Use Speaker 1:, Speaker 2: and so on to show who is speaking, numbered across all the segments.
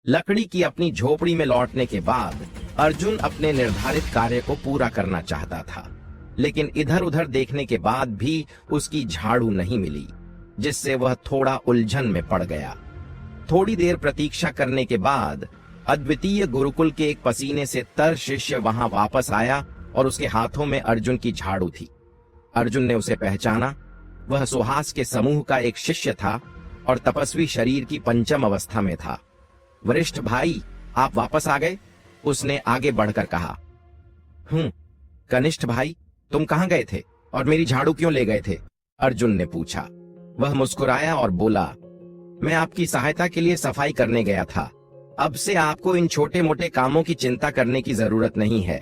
Speaker 1: लकड़ी की अपनी झोपड़ी में लौटने के बाद अर्जुन अपने निर्धारित कार्य को पूरा करना चाहता था, लेकिन इधर उधर देखने के बाद भी उसकी झाड़ू नहीं मिली, जिससे वह थोड़ा उलझन में पड़ गया। थोड़ी देर प्रतीक्षा करने के बाद अद्वितीय गुरुकुल के एक पसीने से तर शिष्य वहां वापस आया और उसके हाथों में अर्जुन की झाड़ू थी। अर्जुन ने उसे पहचाना। वह सुहास के समूह का एक शिष्य था और तपस्वी शरीर की पंचम अवस्था में था। वरिष्ठ भाई, आप वापस आ गए? उसने आगे बढ़कर कहा। कनिष्ठ भाई, तुम कहां गए थे और मेरी झाड़ू क्यों ले गए थे? अर्जुन ने पूछा। वह मुस्कुराया और बोला, मैं आपकी सहायता के लिए सफाई करने गया था। अब से आपको इन छोटे मोटे कामों की चिंता करने की जरूरत नहीं है।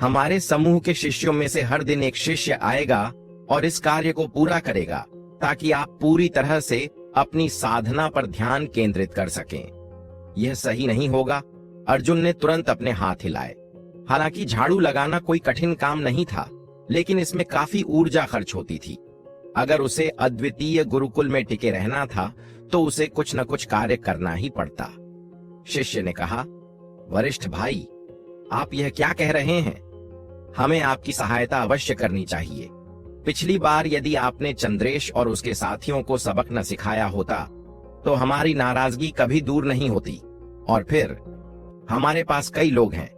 Speaker 1: हमारे समूह के शिष्यों में से हर दिन एक शिष्य आएगा और इस कार्य को पूरा करेगा, ताकि आप पूरी तरह से अपनी साधना पर ध्यान केंद्रित कर सकें। यह सही नहीं होगा। अर्जुन ने तुरंत अपने हाथ हिलाए। हालांकि झाड़ू लगाना कोई कठिन काम नहीं था, लेकिन इसमें काफी ऊर्जा खर्च होती थी। अगर उसे अद्वितीय गुरुकुल में टिके रहना था तो उसे कुछ न कुछ कार्य करना ही पड़ता। शिष्य ने कहा, वरिष्ठ भाई, आप यह क्या कह रहे हैं? हमें आपकी सहायता अवश्य करनी चाहिए। पिछली बार यदि आपने चंद्रेश और उसके साथियों को सबक न सिखाया होता तो हमारी नाराजगी कभी दूर नहीं होती। और फिर हमारे पास कई लोग हैं।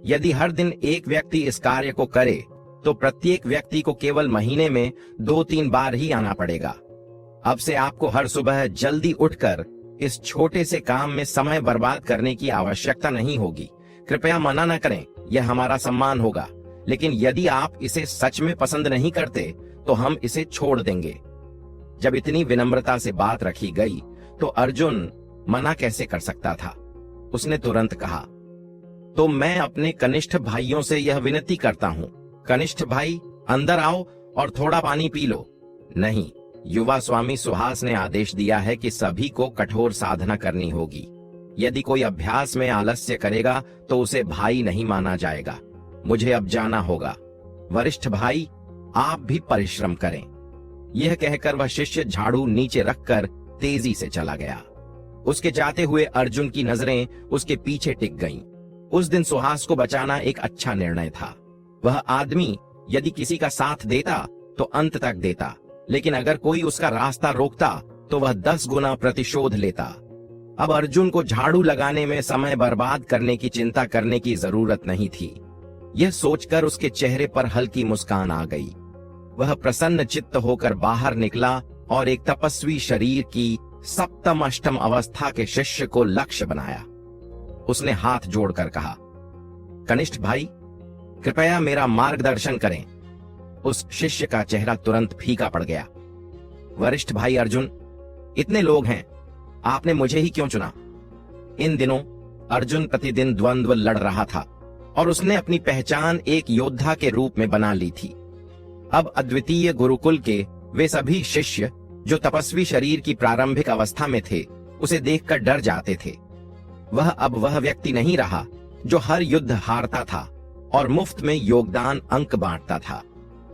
Speaker 1: यदि हर दिन एक व्यक्ति इस कार्य को करे तो प्रत्येक व्यक्ति को केवल महीने में 2-3 बार ही आना पड़ेगा। अब से आपको हर सुबह जल्दी उठकर इस छोटे से काम में समय बर्बाद करने की आवश्यकता नहीं होगी। कृपया मना न करें, यह हमारा सम्मान होगा। लेकिन यदि आप इसे सच में पसंद नहीं करते तो हम इसे छोड़ देंगे। जब इतनी विनम्रता से बात रखी गई तो अर्जुन मना कैसे कर सकता था। उसने तुरंत कहा, तो मैं अपने कनिष्ठ भाइयों से यह विनती करता हूं। कनिष्ठ भाई, अंदर आओ और थोड़ा पानी पी लो। नहीं, युवा स्वामी सुहास ने आदेश दिया है कि सभी को कठोर साधना करनी होगी। यदि कोई अभ्यास में आलस्य करेगा तो उसे भाई नहीं माना जाएगा। मुझे अब जाना होगा। वरिष्ठ भाई, आप भी परिश्रम करें। यह कहकर वह शिष्य झाड़ू नीचे रखकर तेजी से चला गया। उसके जाते हुए अर्जुन की नजरें उसके पीछे टिक गईं। उस दिन सुहास को बचाना एक अच्छा निर्णय था। वह आदमी यदि किसी का साथ देता तो अंत तक देता, लेकिन अगर कोई उसका रास्ता रोकता तो वह 10 गुना प्रतिशोध लेता। अब अर्जुन को झाड़ू लगाने में समय बर्बाद करने की चिंता करने की जरूरत नहीं थी। यह सोचकर उसके चेहरे पर हल्की मुस्कान आ गई। वह प्रसन्न चित्त होकर बाहर निकला और एक तपस्वी शरीर की सप्तम अष्टम अवस्था के शिष्य को लक्ष्य बनाया। उसने हाथ जोड़कर कहा, कनिष्ठ भाई, कृपया मेरा मार्गदर्शन करें। उस शिष्य का चेहरा तुरंत फीका पड़ गया। वरिष्ठ भाई अर्जुन, इतने लोग हैं, आपने मुझे ही क्यों चुना? इन दिनों अर्जुन प्रतिदिन द्वंद्व लड़ रहा था और उसने अपनी पहचान एक योद्धा के रूप में बना ली थी। अब अद्वितीय गुरुकुल के वे सभी शिष्य जो तपस्वी शरीर की प्रारंभिक अवस्था में थे, उसे देखकर डर जाते थे। वह अब वह व्यक्ति नहीं रहा जो हर युद्ध हारता था और मुफ्त में योगदान अंक बांटता था।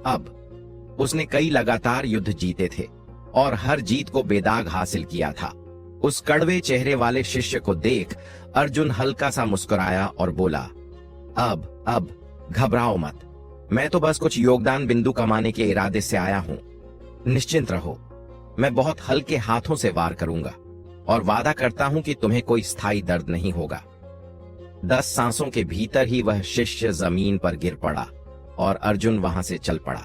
Speaker 1: अब उसने कई लगातार युद्ध जीते थे और हर जीत को बेदाग हासिल किया था। उस कड़वे चेहरे वाले शिष्य को देख अर्जुन हल्का सा मुस्कुराया और बोला, अब घबराओ मत। मैं तो बस कुछ योगदान बिंदु कमाने के इरादे से आया हूं। निश्चिंत रहो, मैं बहुत हल्के हाथों से वार करूंगा और वादा करता हूं कि तुम्हें कोई स्थायी दर्द नहीं होगा। 10 सांसों के भीतर ही वह शिष्य जमीन पर गिर पड़ा और अर्जुन वहां से चल पड़ा।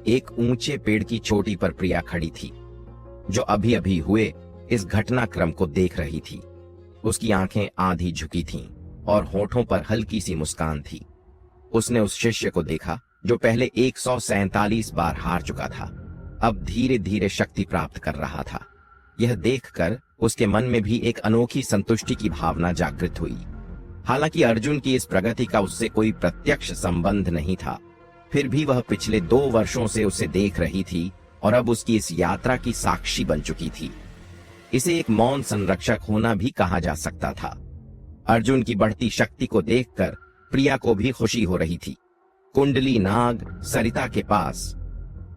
Speaker 1: एक ऊंचे पेड़ की चोटी पर प्रिया खड़ी थी, जो अभी अभी हुए इस घटनाक्रम को देख रही थी। उसकी आंखें आधी झुकी थीं और होठों पर हल्की सी मुस्कान थी। उसने उस शिष्य को देखा जो पहले 147 बार हार चुका था, अब धीरे धीरे शक्ति प्राप्त कर रहा था। यह देखकर उसके मन में भी एक अनोखी संतुष्टि की भावना जागृत हुई। हालांकि अर्जुन की इस प्रगति का उससे कोई प्रत्यक्ष संबंध नहीं था, फिर भी वह पिछले 2 वर्षों से उसे देख रही थी और अब उसकी इस यात्रा की साक्षी बन चुकी थी। इसे एक मौन संरक्षक होना भी कहा जा सकता था। अर्जुन की बढ़ती शक्ति को देखकर प्रिया को भी खुशी हो रही थी। कुंडली नाग सरिता के पास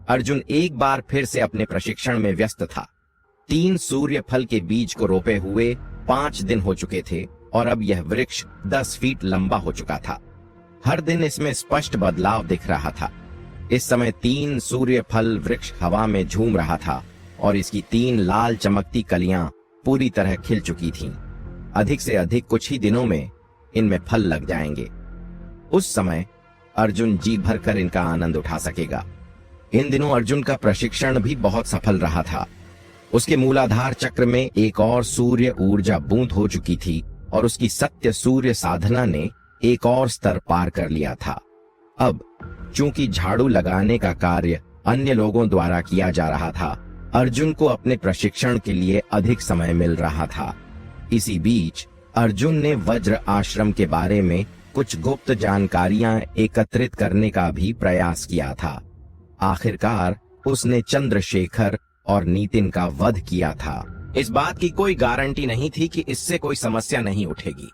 Speaker 1: अर्जुन एक बार फिर से अपने प्रशिक्षण में व्यस्त था। 3 सूर्य फल के बीज को रोपे हुए 5 दिन हो चुके थे और अब यह वृक्ष 10 फीट लंबा हो चुका था। हर दिन इसमें स्पष्ट बदलाव दिख रहा था। इस समय 3 सूर्य फल वृक्ष हवा में झूम रहा था और इसकी 3 लाल चमकती कलियां पूरी तरह खिल चुकी थीं। अधिक से अधिक कुछ ही दिनों में इनमें फल लग जाएंगे। उस समय अर्जुन जी भरकर इनका आनंद उठा सकेगा। इन दिनों अर्जुन का प्रशिक्षण भी बहुत सफल रहा था। उसके मूलाधार चक्र में एक और सूर्य ऊर्जा बूंद हो चुकी थी और उसकी सत्य सूर्य साधना ने एक और स्तर पार कर लिया था। अब चूंकि झाड़ू लगाने का कार्य अन्य लोगों द्वारा किया जा रहा था, अर्जुन को अपने प्रशिक्षण के लिए अधिक समय मिल रहा था। इसी बीच अर्जुन ने वज्र आश्रम के बारे में कुछ गुप्त जानकारियां एकत्रित करने का भी प्रयास किया था। आखिरकार उसने चंद्रशेखर और नितिन का वध किया था। इस बात की कोई गारंटी नहीं थी कि इससे कोई समस्या नहीं उठेगी,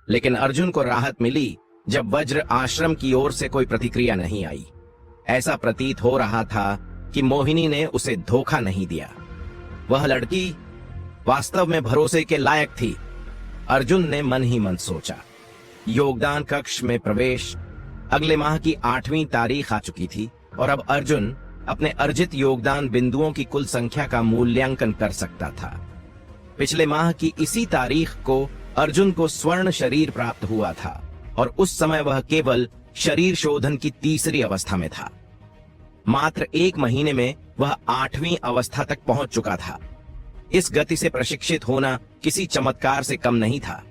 Speaker 1: लेकिन अर्जुन को राहत मिली जब वज्र आश्रम की ओर से कोई प्रतिक्रिया नहीं आई। ऐसा प्रतीत हो रहा था कि मोहिनी ने उसे धोखा नहीं दिया। वह लड़की वास्तव में भरोसे के लायक थी, अर्जुन ने मन ही मन सोचा। योगदान कक्ष में प्रवेश अगले माह की 8वीं तारीख आ चुकी थी और अब अर्जुन अपने अर्जित योगदान बिंदुओं की कुल संख्या का मूल्यांकन कर सकता था। पिछले माह की इसी तारीख को अर्जुन को स्वर्ण शरीर प्राप्त हुआ था और उस समय वह केवल शरीर शोधन की 3री अवस्था में था। मात्र 1 महीने में वह 8वीं अवस्था तक पहुंच चुका था। इस गति से प्रशिक्षित होना किसी चमत्कार से कम नहीं था।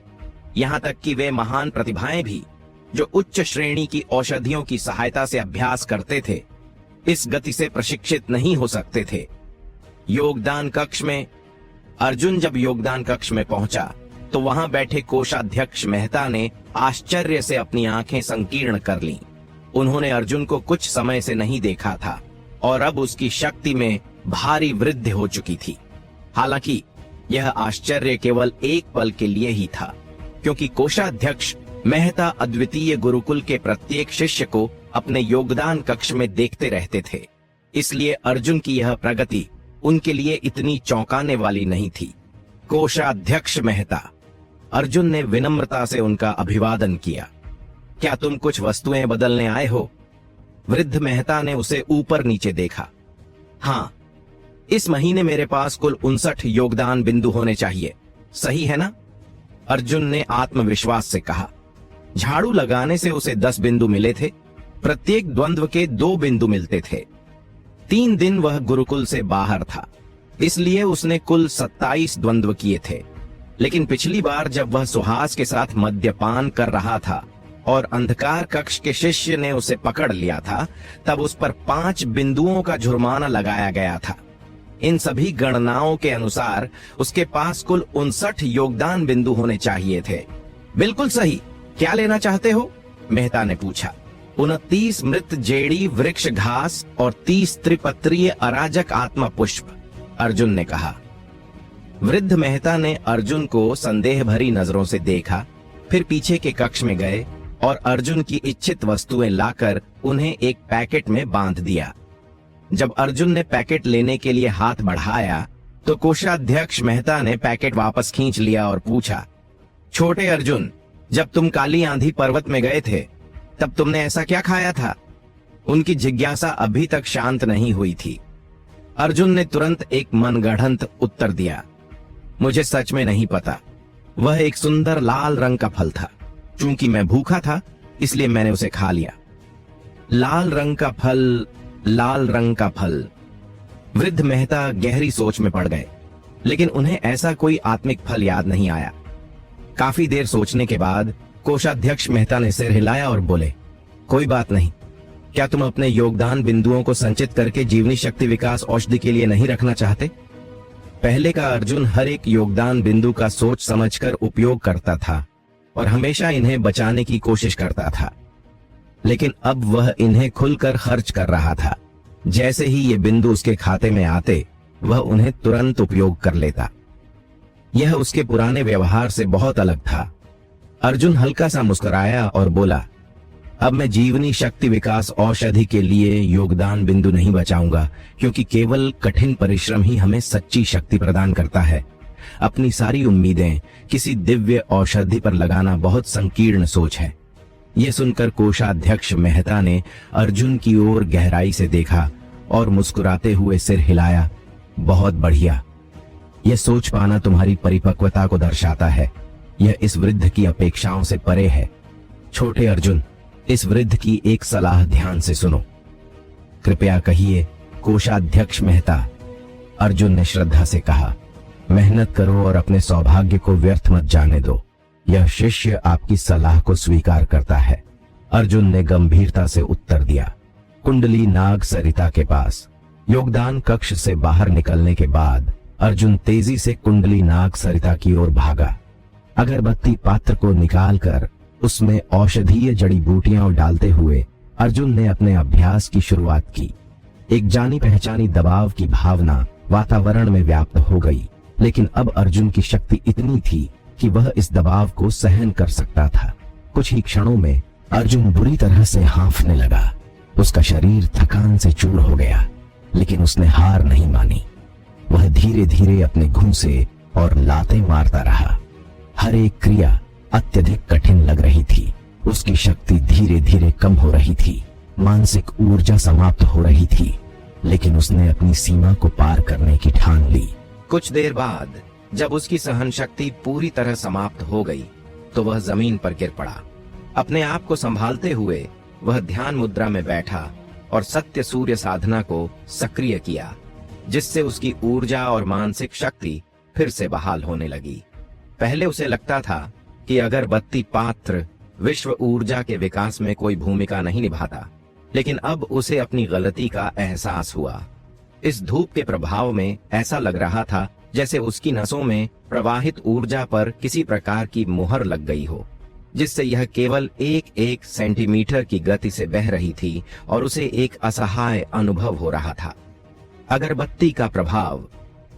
Speaker 1: यहां तक कि वे महान प्रतिभाएं भी जो उच्च श्रेणी की औषधियों की सहायता से अभ्यास करते थे, इस गति से प्रशिक्षित नहीं हो सकते थे। योगदान कक्ष में अर्जुन जब योगदान कक्ष में पहुंचा तो वहां बैठे कोषाध्यक्ष मेहता ने आश्चर्य से अपनी आंखें संकीर्ण कर लीं। उन्होंने अर्जुन को कुछ समय से नहीं देखा था और अब उसकी शक्ति में भारी वृद्धि हो चुकी थी। हालांकि यह आश्चर्य केवल एक पल के लिए ही था, क्योंकि कोषाध्यक्ष मेहता अद्वितीय गुरुकुल के प्रत्येक शिष्य को अपने योगदान कक्ष में देखते रहते थे। इसलिए अर्जुन की यह प्रगति उनके लिए इतनी चौंकाने वाली नहीं थी। कोषाध्यक्ष मेहता, अर्जुन ने विनम्रता से उनका अभिवादन किया। क्या तुम कुछ वस्तुएं बदलने आए हो? वृद्ध मेहता ने उसे ऊपर नीचे देखा। हाँ, इस महीने मेरे पास कुल 59 योगदान बिंदु होने चाहिए, सही है ना? अर्जुन ने आत्मविश्वास से कहा। झाड़ू लगाने से उसे 10 बिंदु मिले थे। प्रत्येक द्वंद्व के 2 बिंदु मिलते थे। 3 दिन वह गुरुकुल से बाहर था, इसलिए उसने कुल 27 द्वंद्व किए थे। लेकिन पिछली बार जब वह सुहास के साथ मद्यपान कर रहा था और अंधकार कक्ष के शिष्य ने उसे पकड़ लिया था, तब उस पर 5 बिंदुओं का जुर्माना लगाया गया था। इन सभी गणनाओं के अनुसार उसके पास कुल 59 योगदान बिंदु होने चाहिए थे। बिल्कुल सही। क्या लेना चाहते हो? मेहता ने पूछा। 29 मृत जेड़ी वृक्ष घास और 30 त्रिपत्रीय अराजक आत्मा पुष्प, अर्जुन ने कहा। वृद्ध मेहता ने अर्जुन को संदेह भरी नजरों से देखा, फिर पीछे के कक्ष में गए और अर्जुन की इच्छित वस्तुएं लाकर उन्हें एक पैकेट में बांध दिया। जब अर्जुन ने पैकेट लेने के लिए हाथ बढ़ाया तो कोषाध्यक्ष मेहता ने पैकेट वापस खींच लिया और पूछा, छोटे अर्जुन, जब तुम काली आंधी पर्वत में गए थे तब तुमने ऐसा क्या खाया था? उनकी जिज्ञासा अभी तक शांत नहीं हुई थी। अर्जुन ने तुरंत एक मनगढ़ंत उत्तर दिया, मुझे सच में नहीं पता। वह एक सुंदर लाल रंग का फल था। चूंकि मैं भूखा था इसलिए मैंने उसे खा लिया। लाल रंग का फल, लाल रंग का फल। वृद्ध मेहता गहरी सोच में पड़ गए, लेकिन उन्हें ऐसा कोई आत्मिक फल याद नहीं आया। काफी देर सोचने के बाद कोषाध्यक्ष मेहता ने सिर हिलाया और बोले, कोई बात नहीं। क्या तुम अपने योगदान बिंदुओं को संचित करके जीवनी शक्ति विकास औषधि के लिए नहीं रखना चाहते? पहले का अर्जुन हर एक योगदान बिंदु का सोच समझकर उपयोग करता था और हमेशा इन्हें बचाने की कोशिश करता था, लेकिन अब वह इन्हें खुलकर खर्च कर रहा था। जैसे ही ये बिंदु उसके खाते में आते वह उन्हें तुरंत उपयोग कर लेता। यह उसके पुराने व्यवहार से बहुत अलग था। अर्जुन हल्का सा मुस्कुराया और बोला, अब मैं जीवनी शक्ति विकास औषधि के लिए योगदान बिंदु नहीं बचाऊंगा, क्योंकि केवल कठिन परिश्रम ही हमें सच्ची शक्ति प्रदान करता है। अपनी सारी उम्मीदें किसी दिव्य औषधि पर लगाना बहुत संकीर्ण सोच है। यह सुनकर कोषाध्यक्ष मेहता ने अर्जुन की ओर गहराई से देखा और मुस्कुराते हुए सिर हिलाया। बहुत बढ़िया, यह सोच पाना तुम्हारी परिपक्वता को दर्शाता है। यह इस वृद्ध की अपेक्षाओं से परे है। छोटे अर्जुन, इस वृद्ध की एक सलाह ध्यान से सुनो। कृपया कहिए कोषाध्यक्ष मेहता, अर्जुन ने श्रद्धा से कहा। मेहनत करो और अपने सौभाग्य को व्यर्थ मत जाने दो। यह शिष्य आपकी सलाह को स्वीकार करता है। अर्जुन ने गंभीरता से उत्तर दिया। कुंडली नाग सरिता के पास योगदान कक्ष से बाहर निकलने के बाद अर्जुन तेजी से कुंडली नाग सरिता की ओर भागा। अगरबत्ती पात्र को निकालकर उसमें औषधीय जड़ी बूटियां डालते हुए अर्जुन ने अपने अभ्यास की शुरुआत की। एक जानी पहचानी दबाव की भावना वातावरण में व्याप्त हो गई, लेकिन अब अर्जुन की शक्ति इतनी थी कि वह इस दबाव को सहन कर सकता था। कुछ ही क्षणों में अर्जुन बुरी तरह से हांफने लगा। उसका शरीर थकान से चूर हो गया, लेकिन उसने हार नहीं मानी। वह धीरे धीरे अपने घूंसे और लातें मारता रहा। हर एक क्रिया अत्यधिक कठिन लग रही थी। उसकी शक्ति धीरे धीरे कम हो रही थी। मानसिक ऊर्जा समाप्त हो रही थी, लेकिन उसने अपनी सीमा को पार करने की ठान ली। कुछ देर बाद जब उसकी सहन शक्ति पूरी तरह समाप्त हो गई तो वह जमीन पर गिर पड़ा। अपने आप को संभालते हुए वह ध्यान मुद्रा में बैठा और सत्य सूर्य साधना को सक्रिय किया, जिससे उसकी ऊर्जा और मानसिक शक्ति फिर से बहाल होने लगी। पहले उसे लगता था कि अगरबत्ती पात्र विश्व ऊर्जा के विकास में कोई भूमिका नहीं निभाता, लेकिन अब उसे अपनी गलती का एहसास हुआ। इस धूप के प्रभाव में ऐसा लग रहा था जैसे उसकी नसों में प्रवाहित ऊर्जा पर किसी प्रकार की मुहर लग गई हो, जिससे यह केवल एक सेंटीमीटर की गति से बह रही थी और उसे एक असहाय अनुभव हो रहा था। अगरबत्ती का प्रभाव।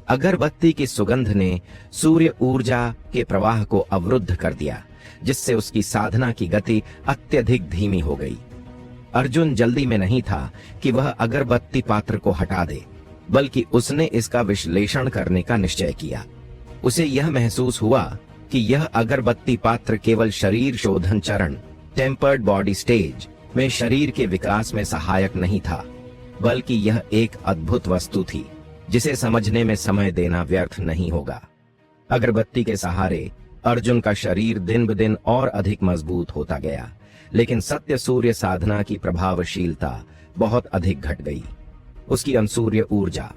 Speaker 1: अगरबत्ती की सुगंध ने सूर्य ऊर्जा के प्रवाह को अवरुद्ध कर दिया, जिससे उसकी साधना की गति अत्यधिक धीमी हो गई। अर्जुन जल्दी में नहीं था कि वह अगरबत्ती पात्र को हटा दे, बल्कि उसने इसका विश्लेषण करने का निश्चय किया। उसे यह महसूस हुआ कि यह अगरबत्ती पात्र केवल शरीर शोधन चरण टेम्पर्ड बॉडी स्टेज में शरीर के विकास में सहायक नहीं था, बल्कि यह एक अद्भुत वस्तु थी जिसे समझने में समय देना व्यर्थ नहीं होगा। अगरबत्ती के सहारे अर्जुन का शरीर दिन ब दिन और अधिक मजबूत होता गया, लेकिन सत्य सूर्य साधना की प्रभावशीलता बहुत अधिक घट गई। उसकी अनसूर्य ऊर्जा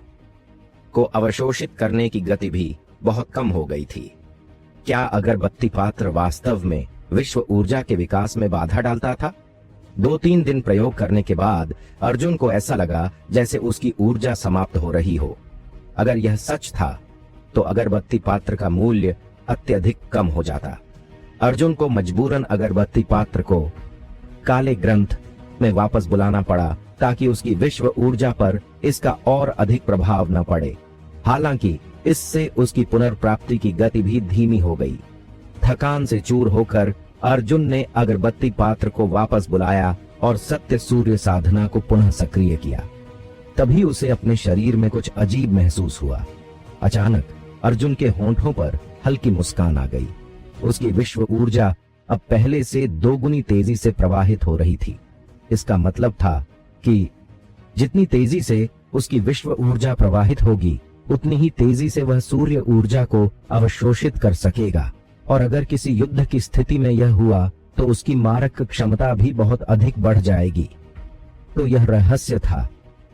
Speaker 1: को अवशोषित करने की गति भी बहुत कम हो गई थी। क्या अगरबत्ती पात्र वास्तव में विश्व ऊर्जा के विकास में बाधा डालता था? 2-3 दिन प्रयोग करने के बाद अर्जुन को ऐसा लगा जैसे उसकी ऊर्जा समाप्त हो रही हो। अगर यह सच था तो अगरबत्ती पात्र का मूल्य अत्यधिक कम हो जाता। अर्जुन को मजबूरन अगरबत्ती पात्र को काले ग्रंथ में वापस बुलाना पड़ा ताकि उसकी विश्व ऊर्जा पर इसका और अधिक प्रभाव न पड़े। हालांकि इससे उसकी पुनर्प्राप्ति की गति भी धीमी हो गई। थकान से चूर होकर अर्जुन ने अगरबत्ती पात्र को वापस बुलाया और सत्य सूर्य साधना को पुनः सक्रिय किया। तभी उसे अपने शरीर में कुछ अजीब महसूस हुआ। अचानक अर्जुन के होंठों पर हल्की मुस्कान आ गई। उसकी विश्व ऊर्जा अब पहले से 2 गुनी तेजी से प्रवाहित हो रही थी। इसका मतलब था कि जितनी तेजी से उसकी विश्व ऊर्जा प्रवाहित होगी, उतनी ही तेजी से वह सूर्य ऊर्जा को अवशोषित कर सकेगा, और अगर किसी युद्ध की स्थिति में यह हुआ तो उसकी मारक क्षमता भी बहुत अधिक बढ़ जाएगी। तो यह रहस्य था।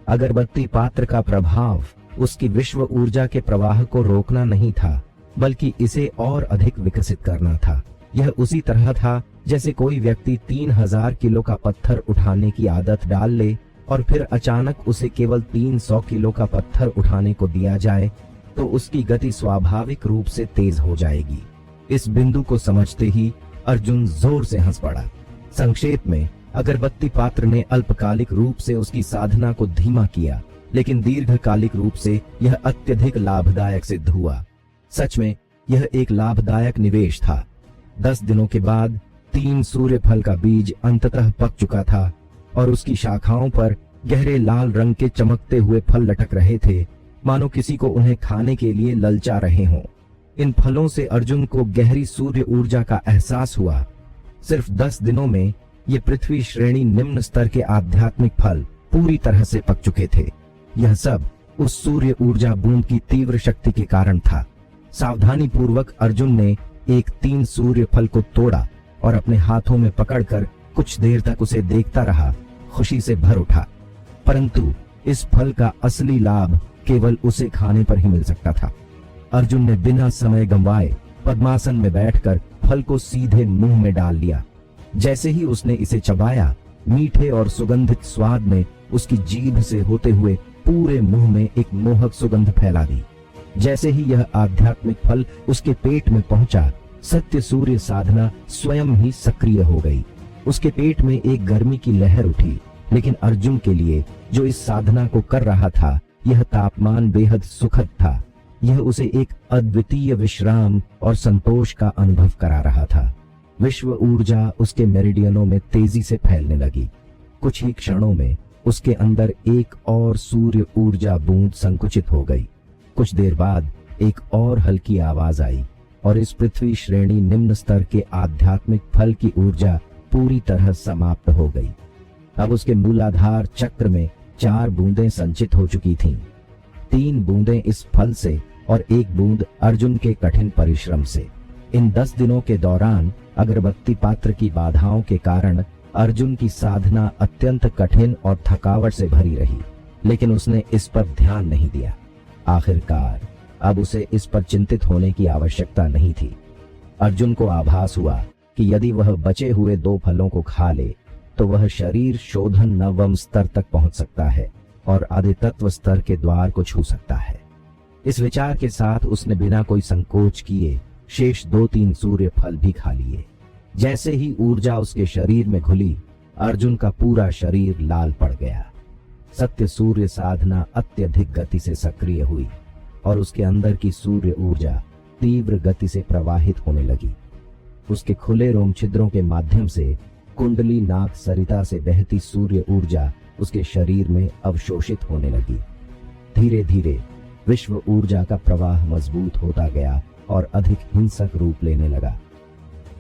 Speaker 1: अगरबत्ती पात्र का प्रभाव उसकी विश्व ऊर्जा के प्रवाह को रोकना नहीं था, बल्कि इसे और अधिक विकसित करना था। यह उसी तरह था जैसे कोई व्यक्ति 3000 किलो का पत्थर उठाने की आदत डाल ले और फिर अचानक उसे केवल 300 किलो का पत्थर उठाने को दिया जाए तो उसकी गति स्वाभाविक रूप से तेज हो जाएगी। इस बिंदु को समझते ही अर्जुन जोर से हंस पड़ा। संक्षेप में, अगरबत्ती पात्र ने अल्पकालिक रूप से उसकी साधना को धीमा किया, लेकिन दीर्घकालिक रूप से यह अत्यधिक लाभदायक सिद्ध हुआ। सच में यह एक लाभदायक निवेश था। 10 दिनों के बाद 3 सूर्य फल का बीज अंततः पक चुका था और उसकी शाखाओं पर गहरे लाल रंग के चमकते हुए फल लटक रहे थे, मानो किसी को उन्हें खाने के लिए ललचा रहे हों।
Speaker 2: इन फलों से अर्जुन को गहरी सूर्य ऊर्जा का एहसास हुआ। सिर्फ 10 दिनों में ये पृथ्वी श्रेणी निम्न स्तर के आध्यात्मिक फल पूरी तरह से पक चुके थे। यह सब उस सूर्य ऊर्जा बूंद की तीव्र शक्ति के कारण था। सावधानी पूर्वक अर्जुन ने एक 3 सूर्य फल को तोड़ा और अपने हाथों में पकड़कर कुछ देर तक उसे देखता रहा, खुशी से भर उठा। परंतु इस फल का असली लाभ केवल उसे खाने पर ही मिल सकता था। अर्जुन ने बिना समय गंवाए पद्मासन में बैठकर फल को सीधे मुंह में डाल लिया। जैसे ही उसने इसे चबाया, मीठे और सुगंधित स्वाद ने उसकी जीभ से होते हुए पूरे मुंह में एक मोहक सुगंध फैला दी। जैसे ही यह आध्यात्मिक फल उसके पेट में पहुंचा, सत्य सूर्य साधना स्वयं ही सक्रिय हो गई। उसके पेट में एक गर्मी की लहर उठी, लेकिन अर्जुन के लिए जो इस साधना को कर रहा था, यह तापमान बेहद सुखद था। यह उसे एक अद्वितीय विश्राम और संतोष का अनुभव करा रहा था। विश्व ऊर्जा उसके मेरिडियनों में तेजी से फैलने लगी। कुछ ही क्षणों में उसके अंदर एक और सूर्य ऊर्जा बूंद संकुचित हो गई। कुछ देर बाद एक और हल्की आवाज आई और इस पृथ्वी श्रेणी निम्न स्तर के आध्यात्मिक फल की ऊर्जा पूरी तरह समाप्त हो गई। अब उसके मूलाधार चक्र में 4 बूंदें संचित हो चुकी थीं। 3 बूंदें इस फल से और 1 बूंद अर्जुन के कठिन परिश्रम से। इन 10 दिनों के दौरान अगरबत्ती पात्र की बाधाओं के कारण अर्जुन की साधना अत्यंत कठिन और थकावट से भरी रही, लेकिन उसने इस पर ध्यान नहीं दिया। आखिरकार अब उसे इस पर चिंतित होने की आवश्यकता नहीं थी। अर्जुन को आभास हुआ कि यदि वह बचे हुए 2 फलों को खा ले तो वह शरीर शोधन 9वें स्तर तक पहुंच सकता है और आदि तत्व स्तर के द्वार को छू सकता है। इस विचार के साथ उसने बिना कोई संकोच किए शेष 2-3 सूर्य फल भी खा लिए। जैसे ही ऊर्जा उसके शरीर में घुली, अर्जुन का पूरा शरीर लाल पड़ गया। सत्य सूर्य साधना अत्यधिक गति से सक्रिय हुई और उसके अंदर की सूर्य ऊर्जा तीव्र गति से प्रवाहित होने लगी। उसके खुले रोम छिद्रों के माध्यम से कुंडली नाग सरिता से बहती सूर्य ऊर्जा उसके शरीर में अवशोषित होने लगी। धीरे धीरे विश्व ऊर्जा का प्रवाह मजबूत होता गया और अधिक हिंसक रूप लेने लगा।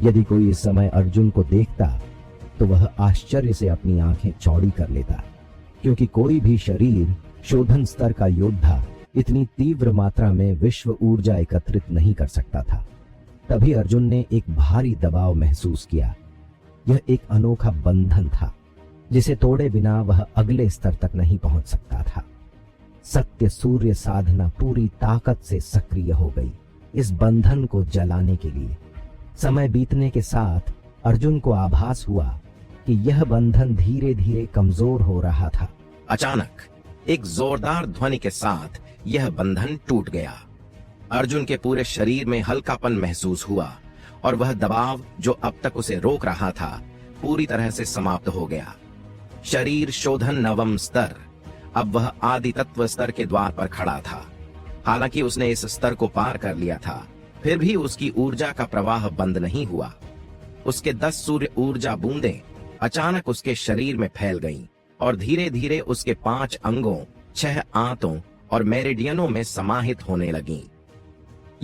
Speaker 2: यदि कोई इस समय अर्जुन को देखता तो वह आश्चर्य से अपनी आंखें चौड़ी कर लेता, क्योंकि कोई भी शरीर शोधन स्तर का योद्धा इतनी तीव्र मात्रा में विश्व ऊर्जा एकत्रित नहीं कर सकता था। तभी अर्जुन ने एक भारी दबाव महसूस किया। यह एक अनोखा बंधन था जिसे तोड़े बिना वह अगले स्तर तक नहीं पहुंच सकता था। सत्य सूर्य साधना पूरी ताकत से सक्रिय हो गई इस बंधन को जलाने के लिए। समय बीतने के साथ अर्जुन को आभास हुआ कि यह बंधन धीरे धीरे कमजोर हो रहा था।
Speaker 1: अचानक एक जोरदार ध्वनि के साथ यह बंधन टूट गया। अर्जुन के पूरे शरीर में हल्कापन महसूस हुआ और वह दबाव जो अब तक उसे रोक रहा था पूरी तरह से समाप्त हो गया। शरीर शोधन 9वें स्तर, अब वह आदि तत्व स्तर के द्वार पर खड़ा था। हालांकि उसने इस स्तर को पार कर लिया था, फिर भी उसकी ऊर्जा का प्रवाह बंद नहीं हुआ। उसके 10 सूर्य ऊर्जा बूंदें अचानक उसके शरीर में फैल गईं और धीरे धीरे उसके 5 अंगों, 6 आंतों और मेरिडियनों में समाहित होने लगीं।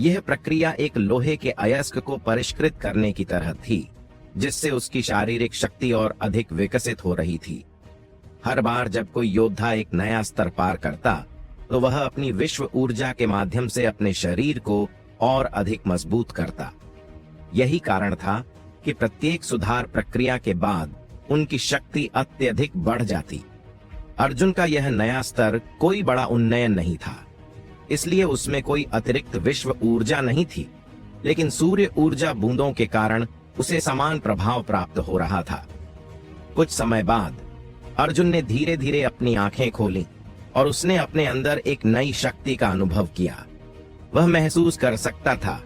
Speaker 1: यह प्रक्रिया एक लोहे के अयस्क को परिष्कृत करने की तरह थी, जिससे उसकी शारीरिक शक्ति और अधिक विकसित हो रही थी। हर बार जब कोई योद्धा एक नया स्तर पार करता तो वह अपनी विश्व ऊर्जा के माध्यम से अपने शरीर को और अधिक मजबूत करता। यही कारण था कि प्रत्येक सुधार प्रक्रिया के बाद उनकी शक्ति अत्यधिक बढ़ जाती। अर्जुन का यह नया स्तर कोई बड़ा उन्नयन नहीं था, इसलिए उसमें कोई अतिरिक्त विश्व ऊर्जा नहीं थी, लेकिन सूर्य ऊर्जा बूंदों के कारण उसे समान प्रभाव प्राप्त हो रहा था। कुछ समय बाद अर्जुन ने धीरे धीरे अपनी आंखें खोली और उसने अपने अंदर एक नई शक्ति का अनुभव किया। वह महसूस कर सकता था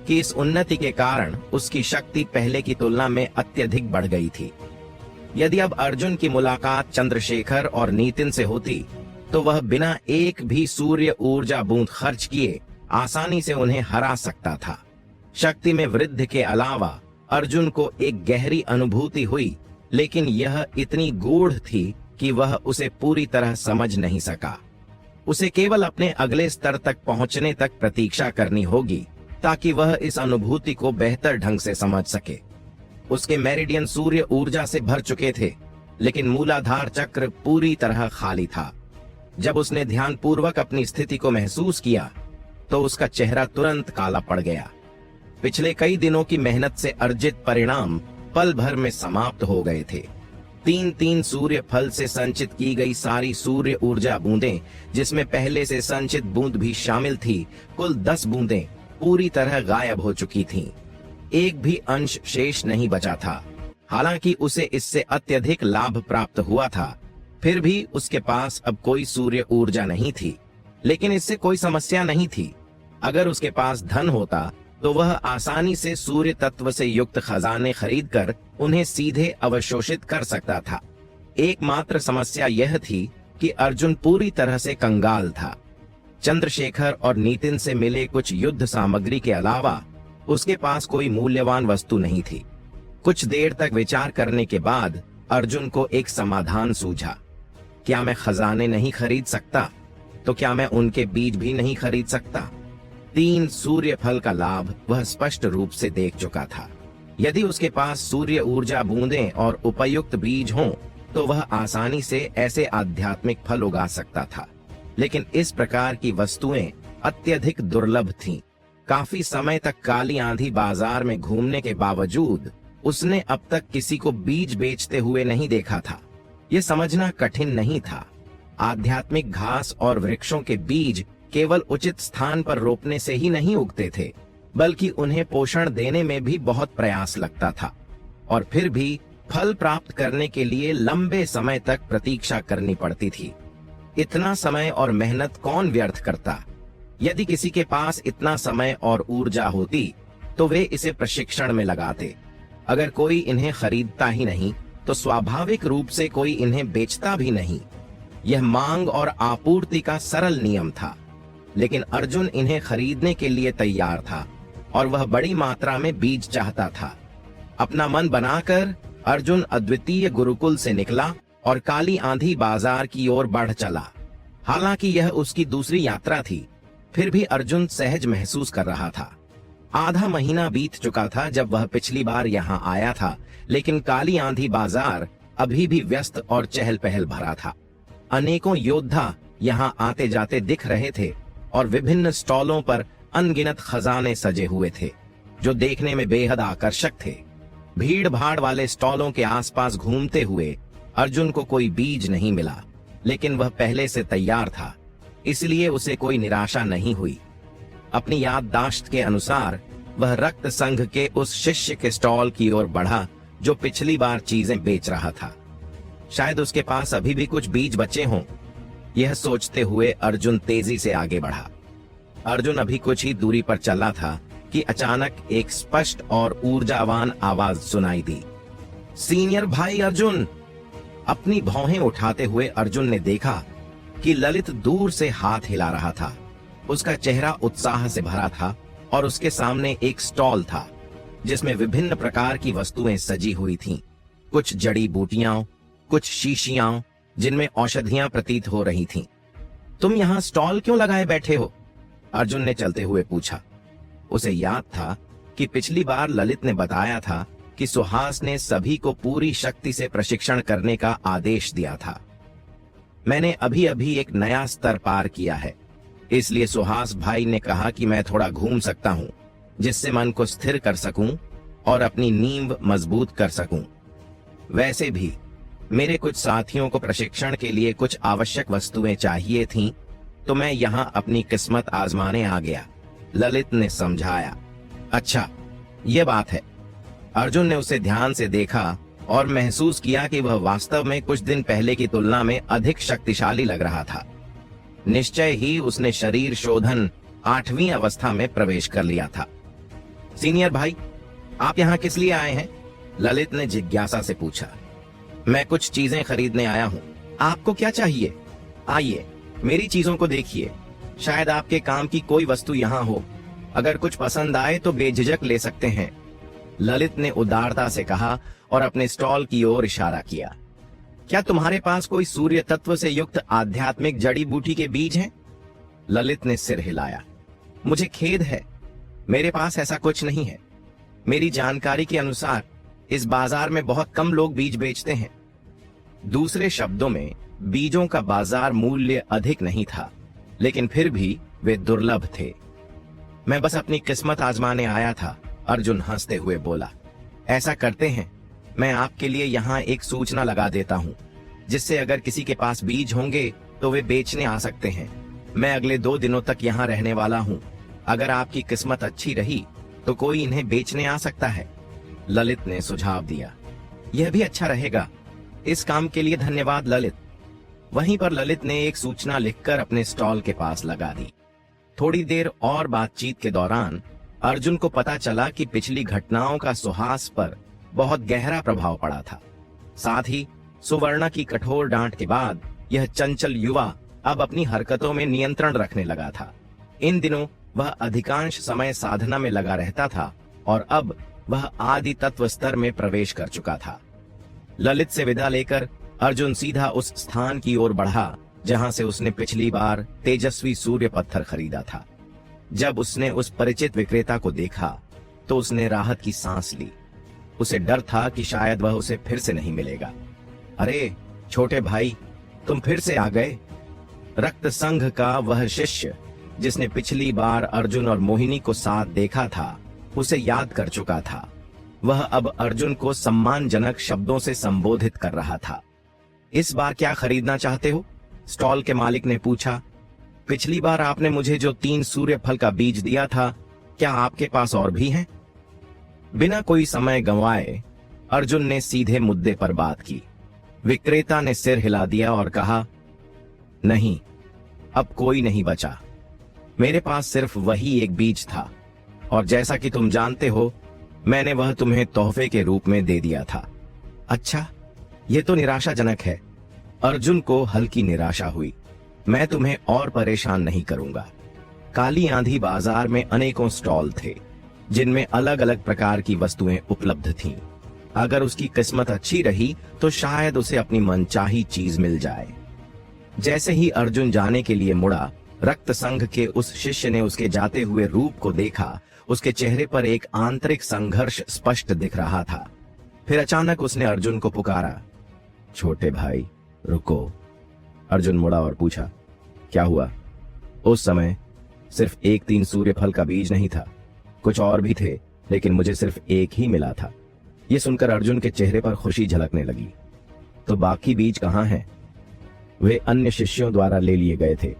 Speaker 1: कि इस उन्नति के कारण उसकी शक्ति पहले की तुलना में अत्यधिक बढ़ गई थी। यदि अब अर्जुन की मुलाकात चंद्रशेखर और नितिन से होती तो वह बिना एक भी सूर्य ऊर्जा बूंद खर्च किए आसानी से उन्हें हरा सकता था। शक्ति में वृद्धि के अलावा अर्जुन को एक गहरी अनुभूति हुई, लेकिन यह इतनी गूढ़ थी कि वह उसे पूरी तरह समझ नहीं सका। उसे केवल अपने अगले स्तर तक पहुंचने तक प्रतीक्षा करनी होगी ताकि वह इस अनुभूति को बेहतर ढंग से समझ सके। उसके मेरिडियन सूर्य ऊर्जा से भर चुके थे, लेकिन मूलाधार चक्र पूरी तरह खाली था। जब उसने ध्यानपूर्वक अपनी स्थिति को महसूस किया तो उसका चेहरा तुरंत काला पड़ गया। पिछले कई दिनों की मेहनत से अर्जित परिणाम पल भर में समाप्त हो गए थे। 3-3 सूर्य फल से संचित की गई सारी सूर्य ऊर्जा बूंदें, जिसमें पहले से संचित बूंद भी शामिल थी, कुल 10 बूंदें पूरी तरह गायब हो चुकी थीं। एक भी अंश शेष नहीं बचा था। हालांकि उसे इससे अत्यधिक लाभ प्राप्त हुआ था, फिर भी उसके पास अब कोई सूर्य ऊर्जा नहीं थी। लेकिन इससे कोई समस्या नहीं थी। अगर उसके पास धन होता तो वह आसानी से सूर्य तत्व से युक्त खजाने खरीदकर उन्हें सीधे अवशोषित कर सकता था। एकमात्र समस्या यह थी कि अर्जुन पूरी तरह से कंगाल था। चंद्रशेखर और नितिन से मिले कुछ युद्ध सामग्री के अलावा उसके पास कोई मूल्यवान वस्तु नहीं थी। कुछ देर तक विचार करने के बाद अर्जुन को एक समाधान सूझा। क्या मैं खजाने नहीं खरीद सकता? तो क्या मैं उनके बीज भी नहीं खरीद सकता? 3 सूर्य फल का लाभ वह स्पष्ट रूप से देख चुका था। यदि उसके पास सूर्य ऊर्जा बूंदें और उपयुक्त बीज हों, तो वह आसानी से ऐसे आध्यात्मिक फल उगा सकता था। लेकिन इस प्रकार की वस्तुएं अत्यधिक दुर्लभ थीं। काफी समय तक काली आंधी बाजार में घूमने के बावजूद उसने अब तक किसी को बीज बेचते हुए नहीं देखा था। यह समझना कठिन नहीं था। आध्यात्मिक घास और वृक्षों के बीज केवल उचित स्थान पर रोपने से ही नहीं उगते थे, बल्कि उन्हें पोषण देने में भी बहुत प्रयास लगता था, और फिर भी फल प्राप्त करने के लिए लंबे समय तक प्रतीक्षा करनी पड़ती थी। इतना समय और मेहनत कौन व्यर्थ करता? यदि किसी के पास इतना समय और ऊर्जा होती तो वे इसे प्रशिक्षण में लगाते। अगर कोई इन्हें खरीदता ही नहीं तो स्वाभाविक रूप से कोई इन्हें बेचता भी नहीं। यह मांग और आपूर्ति का सरल नियम था। लेकिन अर्जुन इन्हें खरीदने के लिए तैयार था और वह बड़ी मात्रा में बीज चाहता था। अपना मन बनाकर अर्जुन अद्वितीय गुरुकुल से निकला और काली आंधी बाजार की ओर बढ़ चला। हालांकि यह उसकी दूसरी यात्रा थी, फिर भी अर्जुन सहज महसूस कर रहा था। आधा महीना बीत चुका था जब वह पिछली बार यहाँ आया था, लेकिन काली आंधी बाजार अभी भी व्यस्त और चहल पहल भरा था। अनेकों योद्धा यहाँ आते जाते दिख रहे थे और विभिन्न स्टॉलों पर अनगिनत खजाने सजे हुए थे, जो देखने में बेहद आकर्षक थे। भीड़ भाड़ वाले स्टॉलों के आसपास घूमते हुए अर्जुन को कोई बीज नहीं मिला, लेकिन वह पहले से तैयार था, इसलिए उसे कोई निराशा नहीं हुई। अपनी याददाश्त के अनुसार वह रक्त संघ के उस शिष्य के स्टॉल की ओर बढ़ा जो पिछली बार चीजें बेच रहा था। शायद उसके पास अभी भी कुछ बीज बचे हों। यह सोचते हुए अर्जुन तेजी से आगे बढ़ा। अर्जुन अभी कुछ ही दूरी पर चला था कि अचानक एक स्पष्ट और ऊर्जावान आवाज सुनाई दी। सीनियर भाई अर्जुन! अपनी भौहें उठाते हुए अर्जुन ने देखा कि ललित दूर से हाथ हिला रहा था। उसका चेहरा उत्साह से भरा था और उसके सामने एक स्टॉल था जिसमें विभिन्न प्रकार की वस्तुएं सजी हुई थीं। कुछ जड़ी बूटियां, कुछ शीशियां जिनमें औषधियां प्रतीत हो रही थीं। तुम यहाँ स्टॉल क्यों लगाए बैठे हो? अर्जुन ने चलते हुए पूछा। उसे याद था कि पिछली बार ललित ने बताया था कि सुहास ने सभी को पूरी शक्ति से प्रशिक्षण करने का आदेश दिया था। मैंने अभी अभी एक नया स्तर पार किया है, इसलिए सुहास भाई ने कहा कि मैं थोड़ा घूम सकता हूं, जिससे मन को स्थिर कर सकूं और अपनी नींव मजबूत कर सकूं। वैसे भी मेरे कुछ साथियों को प्रशिक्षण के लिए कुछ आवश्यक वस्तुएं चाहिए थीं, तो मैं यहां अपनी किस्मत आजमाने आ गया, ललित ने समझाया। अच्छा, यह बात है। अर्जुन ने उसे ध्यान से देखा और महसूस किया कि वह वास्तव में कुछ दिन पहले की तुलना में अधिक शक्तिशाली लग रहा था। निश्चय ही उसने शरीर शोधन 8वीं अवस्था में प्रवेश कर लिया था। सीनियर भाई, आप यहाँ किस लिए आए हैं? ललित ने जिज्ञासा से पूछा। मैं कुछ चीजें खरीदने आया हूँ। आपको क्या चाहिए? आइए, मेरी चीजों को देखिए, शायद आपके काम की कोई वस्तु यहाँ हो। अगर कुछ पसंद आए तो बेझिझक ले सकते हैं, ललित ने उदारता से कहा और अपने स्टॉल की ओर इशारा किया। क्या तुम्हारे पास कोई सूर्य तत्व से युक्त आध्यात्मिक जड़ी बूटी के बीज हैं? ललित ने सिर हिलाया। मुझे खेद है, मेरे पास ऐसा कुछ नहीं है। मेरी जानकारी के अनुसार इस बाजार में बहुत कम लोग बीज बेचते हैं। दूसरे शब्दों में, बीजों का बाजार मूल्य अधिक नहीं था, लेकिन फिर भी वे दुर्लभ थे। मैं बस अपनी किस्मत आजमाने आया था, अर्जुन हंसते हुए बोला। ऐसा करते हैं, मैं आपके लिए यहाँ एक सूचना लगा देता हूँ, जिससे अगर किसी के पास बीज होंगे तो वे बेचने आ सकते हैं। मैं अगले 2 दिनों तक यहाँ रहने वाला हूँ। अगर आपकी किस्मत अच्छी रही तो कोई इन्हें बेचने आ सकता है। ललित ने सुझाव दिया। यह भी अच्छा रहेगा। इस काम के लिए धन्यवाद ललित। वहीं पर ललित ने एक सूचना लिखकर अपने स्टॉल के पास लगा दी। थोड़ी देर और बातचीत के दौरान अर्जुन को पता चला कि पिछली घटनाओं का सुहास पर बहुत गहरा प्रभाव पड़ा था। साथ ही सुवर्णा की कठोर डांट के बाद यह चंचल युवा अब अपनी हरकतों में नियंत्रण रखने लगा था। इन दिनों वह अधिकांश समय साधना में लगा रहता था और अब वह आदि तत्व स्तर में प्रवेश कर चुका था। ललित से विदा लेकर अर्जुन सीधा उस स्थान की ओर बढ़ा जहां से उसने पिछली बार तेजस्वी सूर्य पत्थर खरीदा था। जब उसने उस परिचित विक्रेता को देखा तो उसने राहत की सांस ली। उसे डर था कि शायद वह उसे फिर से नहीं मिलेगा। अरे छोटे भाई, तुम फिर से आ गए। रक्त संघ का वह शिष्य जिसने पिछली बार अर्जुन और मोहिनी को साथ देखा था, उसे याद कर चुका था। वह अब अर्जुन को सम्मानजनक शब्दों से संबोधित कर रहा था। इस बार क्या खरीदना चाहते हो? स्टॉल के मालिक ने पूछा। पिछली बार आपने मुझे जो 3 सूर्य फल का बीज दिया था, क्या आपके पास और भी हैं? बिना कोई समय गंवाए अर्जुन ने सीधे मुद्दे पर बात की। विक्रेता ने सिर हिला दिया और कहा, नहीं, अब कोई नहीं बचा। मेरे पास सिर्फ वही एक बीज था और जैसा कि तुम जानते हो, मैंने वह तुम्हें तोहफे के रूप में दे दिया था। अच्छा, यह तो निराशाजनक है। अर्जुन को हल्की निराशा हुई। मैं तुम्हें और परेशान नहीं करूंगा। काली आंधी बाजार में अनेकों स्टॉल थे जिनमें अलग अलग प्रकार की वस्तुएं उपलब्ध थीं। अगर उसकी किस्मत अच्छी रही तो शायद उसे अपनी मनचाही चीज मिल जाए। जैसे ही अर्जुन जाने के लिए मुड़ा, रक्त संघ के उस शिष्य ने उसके जाते हुए रूप को देखा। उसके चेहरे पर एक आंतरिक संघर्ष स्पष्ट दिख रहा था। फिर अचानक उसने अर्जुन को पुकारा, छोटे भाई रुको। अर्जुन मुड़ा और पूछा, क्या हुआ? उस समय सिर्फ एक 3 सूर्य फल का बीज नहीं था, कुछ और भी थे, लेकिन मुझे सिर्फ एक ही मिला था। यह सुनकर अर्जुन के चेहरे पर खुशी झलकने लगी। तो बाकी बीज कहाँ हैं? वे अन्य शिष्यों द्वारा ले लिए गए थे।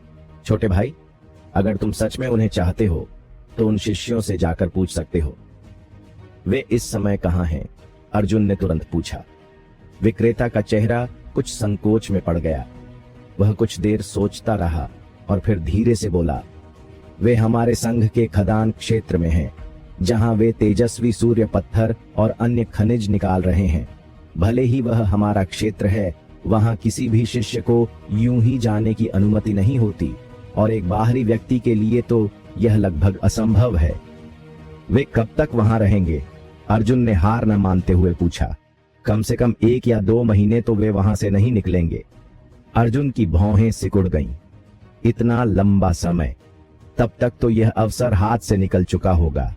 Speaker 1: छोटे भाई, अगर तुम सच में उन्हें चाहते हो तो उन शिष्यों से जाकर पूछ सकते हो। वे इस समय कहाँ हैं? अर्जुन ने तुरंत पूछा। विक्रेता का चेहरा कुछ संकोच में पड़ गया। वह कुछ देर सोचता रहा और फिर धीरे से बोला, वे हमारे संघ के खदान क्षेत्र में हैं, जहां वे तेजस्वी सूर्य पत्थर और अन्य खनिज निकाल रहे हैं। भले ही वह हमारा क्षेत्र है, वहां किसी भी शिष्य को यूं ही जाने की अनुमति नहीं होती और एक बाहरी व्यक्ति के लिए तो यह लगभग असंभव है। वे कब तक वहां रहेंगे? अर्जुन ने हार न मानते हुए पूछा। कम से कम 1 या 2 महीने तो वे वहां से नहीं निकलेंगे। अर्जुन की भौहें सिकुड़ गईं। इतना लंबा समय, तब तक तो यह अवसर हाथ से निकल चुका होगा।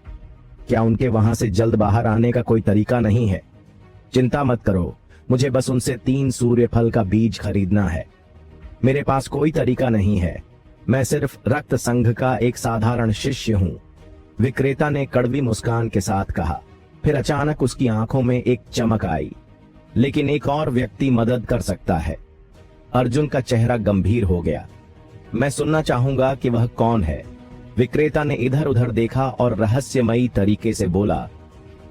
Speaker 1: क्या उनके वहां से जल्द बाहर आने का कोई तरीका नहीं है? चिंता मत करो, मुझे बस उनसे 3 सूर्य फल का बीज खरीदना है। मेरे पास कोई तरीका नहीं है, मैं सिर्फ रक्त संघ का एक साधारण शिष्य हूं। विक्रेता ने कड़वी मुस्कान के साथ कहा। फिर अचानक उसकी आंखों में एक चमक आई। लेकिन एक और व्यक्ति मदद कर सकता है। अर्जुन का चेहरा गंभीर हो गया। मैं सुनना चाहूंगा कि वह कौन है। विक्रेता ने इधर उधर देखा और रहस्यमयी तरीके से बोला,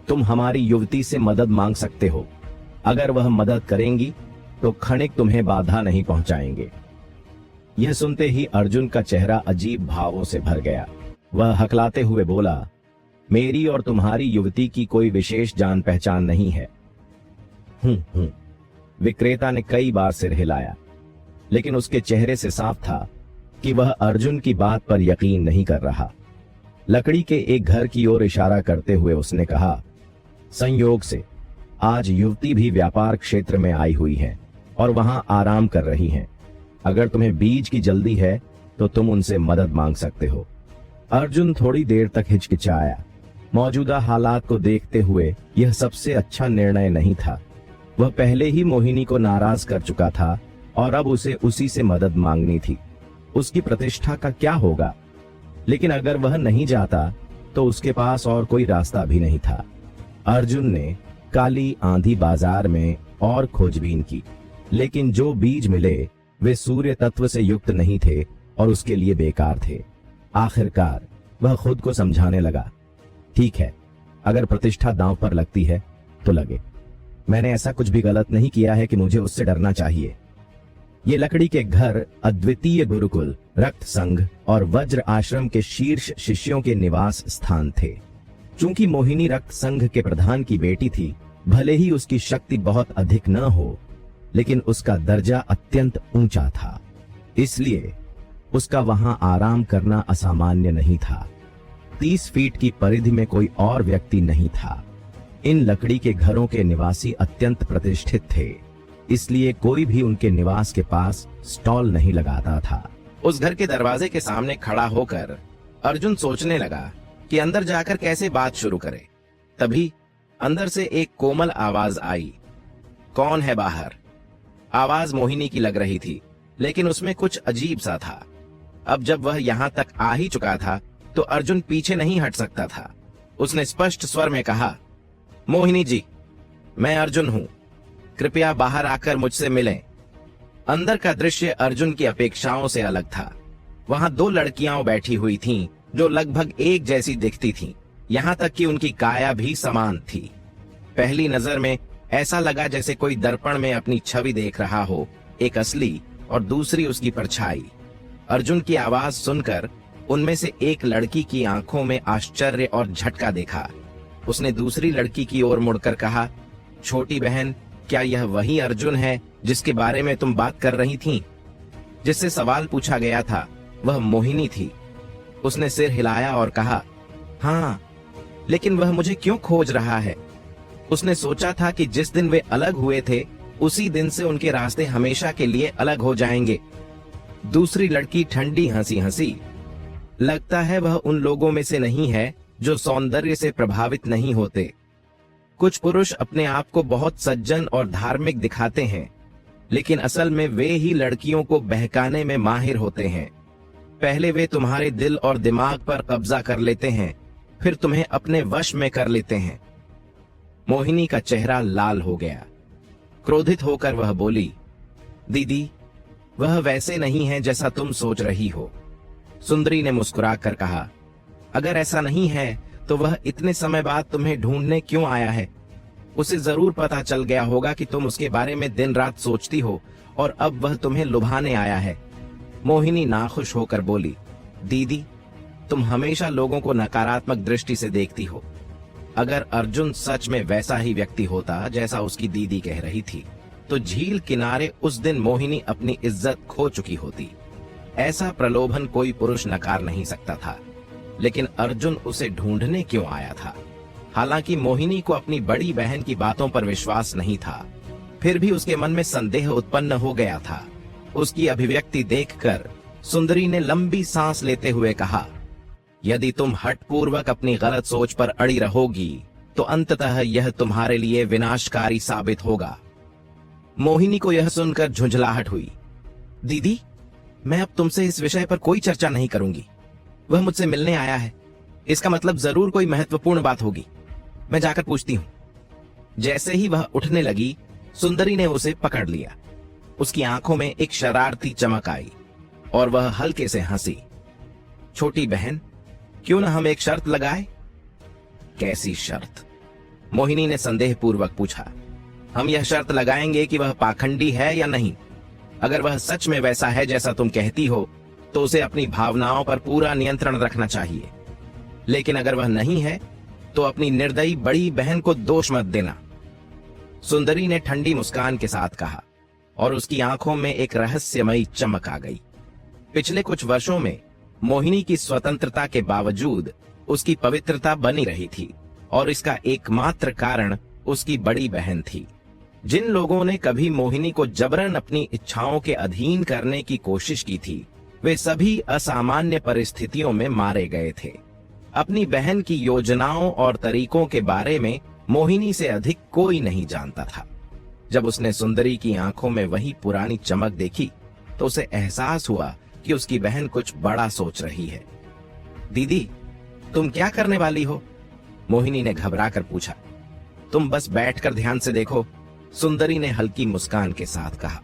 Speaker 1: तुम हमारी युवती से मदद मांग सकते हो। अगर वह मदद करेंगी तो क्षणिक तुम्हें बाधा नहीं पहुंचाएंगे। यह सुनते ही अर्जुन का चेहरा अजीब भावों से भर गया। वह हकलाते हुए बोला, मेरी और तुम्हारी युवती की कोई विशेष जान पहचान नहीं है। विक्रेता ने कई बार सिर हिलाया, लेकिन उसके चेहरे से साफ था कि वह अर्जुन की बात पर यकीन नहीं कर रहा। लकड़ी के एक घर की ओर इशारा करते हुए उसने कहा, संयोग से आज युवती भी व्यापार क्षेत्र में आई हुई है और वहां आराम कर रही हैं। अगर तुम्हें बीज की जल्दी है तो तुम उनसे मदद मांग सकते हो।
Speaker 2: अर्जुन थोड़ी देर तक हिचकिचाया। मौजूदा हालात को देखते हुए यह सबसे अच्छा निर्णय नहीं था। वह पहले ही मोहिनी को नाराज कर चुका था और अब उसे उसी से मदद मांगनी थी। उसकी प्रतिष्ठा का क्या होगा? लेकिन अगर वह नहीं जाता तो उसके पास और कोई रास्ता भी नहीं था। अर्जुन ने काली आंधी बाजार में और खोजबीन की, लेकिन जो बीज मिले वे सूर्य तत्व से युक्त नहीं थे और उसके लिए बेकार थे। आखिरकार वह खुद को समझाने लगा, ठीक है, अगर प्रतिष्ठा दांव पर लगती है तो लगे। मैंने ऐसा कुछ भी गलत नहीं किया है कि मुझे उससे डरना चाहिए। ये लकड़ी के घर अद्वितीय गुरुकुल, रक्त संघ और वज्र आश्रम के शीर्ष शिष्यों के निवास स्थान थे। चूंकि मोहिनी रक्त संघ के प्रधान की बेटी थी, भले ही उसकी शक्ति बहुत अधिक न हो, लेकिन उसका दर्जा अत्यंत ऊंचा था, इसलिए उसका वहां आराम करना असामान्य नहीं था। 30 फीट की परिधि में कोई और व्यक्ति नहीं था। इन लकड़ी के घरों के निवासी अत्यंत प्रतिष्ठित थे, इसलिए कोई भी उनके निवास के पास स्टॉल नहीं लगाता था।
Speaker 1: उस घर के दरवाजे के सामने खड़ा होकर अर्जुन सोचने लगा कि अंदर जाकर कैसे बात शुरू करे। तभी अंदर से एक कोमल आवाज आई, कौन है बाहर? आवाज मोहिनी की लग रही थी, लेकिन उसमें कुछ अजीब सा था। अब जब वह यहां तक आ ही चुका था तो अर्जुन पीछे नहीं हट सकता था। उसने स्पष्ट स्वर में कहा, मोहिनी जी, मैं अर्जुन हूं, कृपया बाहर आकर मुझसे मिलें। अंदर का दृश्य अर्जुन की अपेक्षाओं से अलग था। वहां 2 लड़कियां बैठी हुई थीं, जो लगभग एक जैसी दिखती थीं, यहां तक कि उनकी काया भी समान थी। पहली नजर में ऐसा लगा जैसे कोई दर्पण में अपनी छवि देख रहा हो, एक असली और दूसरी उसकी परछाई। अर्जुन की आवाज सुनकर उनमें से एक लड़की की आंखों में आश्चर्य और झटका देखा। उसने दूसरी लड़की की ओर मुड़कर कहा, छोटी बहन, क्या यह वही अर्जुन है जिसके बारे में तुम बात कर रही थीं? जिससे सवाल पूछा गया था वह मोहिनी थी। उसने सिर हिलाया और कहा, हाँ, लेकिन वह मुझे क्यों खोज रहा है? उसने सोचा था कि जिस दिन वे अलग हुए थे उसी दिन से उनके रास्ते हमेशा के लिए अलग हो जाएंगे। दूसरी लड़की ठंडी हंसी हंसी, लगता है वह उन लोगों में से नहीं है जो सौंदर्य से प्रभावित नहीं होते। कुछ पुरुष अपने आप को बहुत सज्जन और धार्मिक दिखाते हैं, लेकिन असल में वे ही लड़कियों को बहकाने में माहिर होते हैं। पहले वे तुम्हारे दिल और दिमाग पर कब्जा कर लेते हैं, फिर तुम्हें अपने वश में कर लेते हैं। मोहिनी का चेहरा लाल हो गया। क्रोधित होकर वह बोली, दीदी, वह वैसे नहीं है जैसा तुम सोच रही हो। सुंदरी ने मुस्कुराकर कहा, अगर ऐसा नहीं है तो वह इतने समय बाद तुम्हें ढूंढने क्यों आया है? उसे जरूर पता चल गया होगा कि तुम उसके बारे में दिन रात सोचती हो और अब वह तुम्हें लुभाने आया है। मोहिनी नाखुश होकर बोली, दीदी, तुम हमेशा लोगों को नकारात्मक दृष्टि से देखती हो। अगर अर्जुन सच में वैसा ही व्यक्ति होता जैसा उसकी दीदी कह रही थी, तो झील किनारे उस दिन मोहिनी अपनी इज्जत खो चुकी होती। ऐसा प्रलोभन कोई पुरुष नकार नहीं सकता था, लेकिन अर्जुन उसे ढूंढने क्यों आया था? हालांकि मोहिनी को अपनी बड़ी बहन की बातों पर विश्वास नहीं था, फिर भी उसके मन में संदेह उत्पन्न हो गया था। उसकी अभिव्यक्ति देखकर सुंदरी ने लंबी सांस लेते हुए कहा, यदि तुम हठपूर्वक अपनी गलत सोच पर अड़ी रहोगी तो अंततः यह तुम्हारे लिए विनाशकारी साबित होगा। मोहिनी को यह सुनकर झुंझलाहट हुई। दीदी, मैं अब तुमसे इस विषय पर कोई चर्चा नहीं करूंगी। वह मुझसे मिलने आया है, इसका मतलब जरूर कोई महत्वपूर्ण बात होगी। मैं जाकर पूछती हूं। जैसे ही वह उठने लगी, सुंदरी ने उसे पकड़ लिया। उसकी आंखों में एक शरारती चमक आई और वह हल्के से हंसी। छोटी बहन, क्यों न हम एक शर्त लगाए? कैसी शर्त? मोहिनी ने संदेहपूर्वक पूछा। हम यह शर्त लगाएंगे कि वह पाखंडी है या नहीं। अगर वह सच में वैसा है जैसा तुम कहती हो, तो उसे अपनी भावनाओं पर पूरा नियंत्रण रखना चाहिए। लेकिन अगर वह नहीं है, तो अपनी निर्दयी बड़ी बहन को दोष मत देना। सुंदरी ने ठंडी मुस्कान के साथ कहा और उसकी आंखों में एक रहस्यमयी चमक आ गई। पिछले कुछ वर्षों में मोहिनी की स्वतंत्रता के बावजूद उसकी पवित्रता बनी रही थी, और इसका एकमात्र कारण उसकी बड़ी बहन थी। जिन लोगों ने कभी मोहिनी को जबरन अपनी इच्छाओं के अधीन करने की कोशिश की थी, वे सभी असामान्य परिस्थितियों में मारे गए थे। अपनी बहन की योजनाओं और तरीकों के बारे में मोहिनी से अधिक कोई नहीं जानता था। जब उसने सुंदरी की आंखों में वही पुरानी चमक देखी तो उसे एहसास हुआ कि उसकी बहन कुछ बड़ा सोच रही है। दीदी, तुम क्या करने वाली हो? मोहिनी ने घबरा कर पूछा। तुम बस बैठकर ध्यान से देखो, सुंदरी ने हल्की मुस्कान के साथ कहा।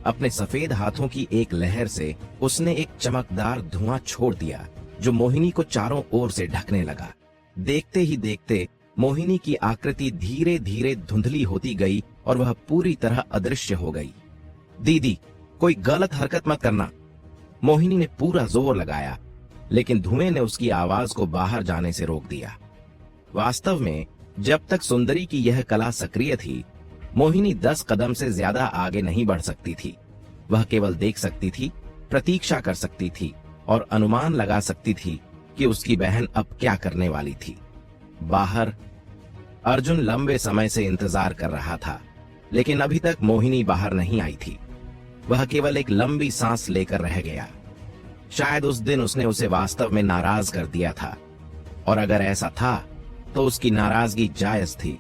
Speaker 1: अपने सफेद हाथों की एक लहर से उसने एक चमकदार धुआं छोड़ दिया जो मोहिनी को चारों ओर से ढकने लगा। देखते ही देखते मोहिनी की आकृति धीरे धीरे धुंधली होती गई और वह पूरी तरह अदृश्य हो गई। दीदी, कोई गलत हरकत मत करना। मोहिनी ने पूरा जोर लगाया, लेकिन धुएं ने उसकी आवाज को बाहर जाने से रोक दिया। वास्तव में जब तक सुंदरी की यह कला सक्रिय थी, मोहिनी 10 कदम से ज्यादा आगे नहीं बढ़ सकती थी। वह केवल देख सकती थी, प्रतीक्षा कर सकती थी और अनुमान लगा सकती थी कि उसकी बहन अब क्या करने वाली थी। बाहर अर्जुन लंबे समय से इंतजार कर रहा था, लेकिन अभी तक मोहिनी बाहर नहीं आई थी। वह केवल एक लंबी सांस लेकर रह गया। शायद उस दिन उसने उसे वास्तव में नाराज कर दिया था, और अगर ऐसा था तो उसकी नाराजगी जायज थी।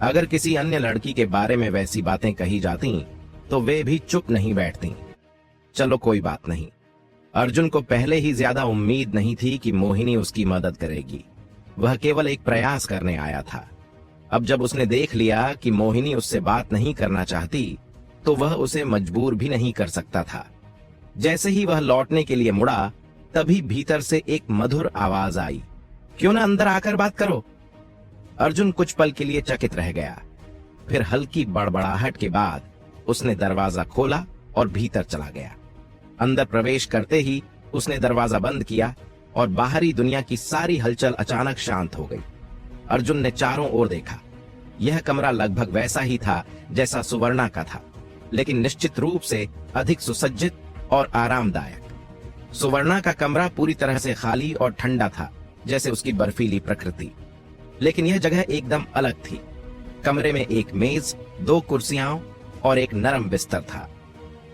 Speaker 1: अगर किसी अन्य लड़की के बारे में वैसी बातें कही जाती तो वे भी चुप नहीं बैठती। चलो कोई बात नहीं। अर्जुन को पहले ही ज्यादा उम्मीद नहीं थी कि मोहिनी उसकी मदद करेगी। वह केवल एक प्रयास करने आया था। अब जब उसने देख लिया कि मोहिनी उससे बात नहीं करना चाहती, तो वह उसे मजबूर भी नहीं कर सकता था। जैसे ही वह लौटने के लिए मुड़ा, तभी भीतर से एक मधुर आवाज आई, क्यों ना अंदर आकर बात करो। अर्जुन कुछ पल के लिए चकित रह गया। फिर हल्की बड़बड़ाहट के बाद उसने दरवाजा खोला और भीतर चला गया। अंदर प्रवेश करते ही उसने दरवाजा बंद किया और बाहरी दुनिया की सारी हलचल अचानक शांत हो गई। अर्जुन ने चारों ओर देखा। यह कमरा लगभग वैसा ही था जैसा सुवर्णा का था, लेकिन निश्चित रूप से अधिक सुसज्जित और आरामदायक। सुवर्णा का कमरा पूरी तरह से खाली और ठंडा था, जैसे उसकी बर्फीली प्रकृति। लेकिन यह जगह एकदम अलग थी। कमरे में एक मेज, 2 कुर्सियां और एक नरम बिस्तर था।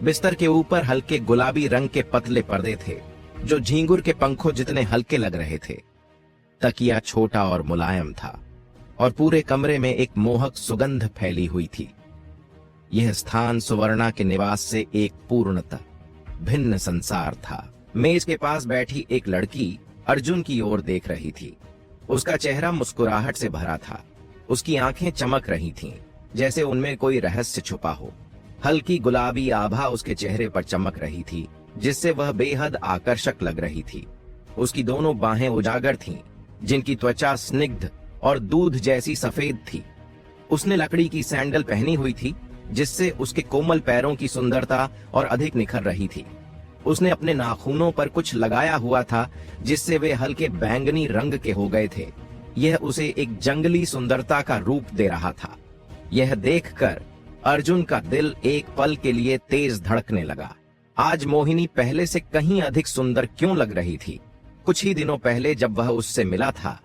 Speaker 1: बिस्तर के ऊपर हल्के गुलाबी रंग के पतले पर्दे थे जो झींगुर के पंखों जितने हल्के लग रहे थे। तकिया छोटा और मुलायम था और पूरे कमरे में एक मोहक सुगंध फैली हुई थी। यह स्थान सुवर्णा के निवास से एक पूर्णतः भिन्न संसार था। मेज के पास बैठी एक लड़की अर्जुन की ओर देख रही थी। उसका चेहरा मुस्कुराहट से भरा था। उसकी आंखें चमक रही थीं, जैसे उनमें कोई रहस्य छुपा हो। हल्की गुलाबी आभा उसके चेहरे पर चमक रही थी, जिससे वह बेहद आकर्षक लग रही थी। उसकी दोनों बाहें उजागर थीं, जिनकी त्वचा स्निग्ध और दूध जैसी सफेद थी। उसने लकड़ी की सैंडल पहनी हुई थी, जिससे उसके कोमल पैरों की सुंदरता और अधिक निखर रही थी। उसने अपने नाखूनों पर कुछ लगाया हुआ था, जिससे वे हल्के बैंगनी रंग के हो गए थे। यह उसे एक जंगली सुंदरता का रूप दे रहा था। यह देखकर अर्जुन का दिल एक पल के लिए तेज धड़कने लगा। आज मोहिनी पहले से कहीं अधिक सुंदर क्यों लग रही थी? कुछ ही दिनों पहले जब वह उससे मिला था,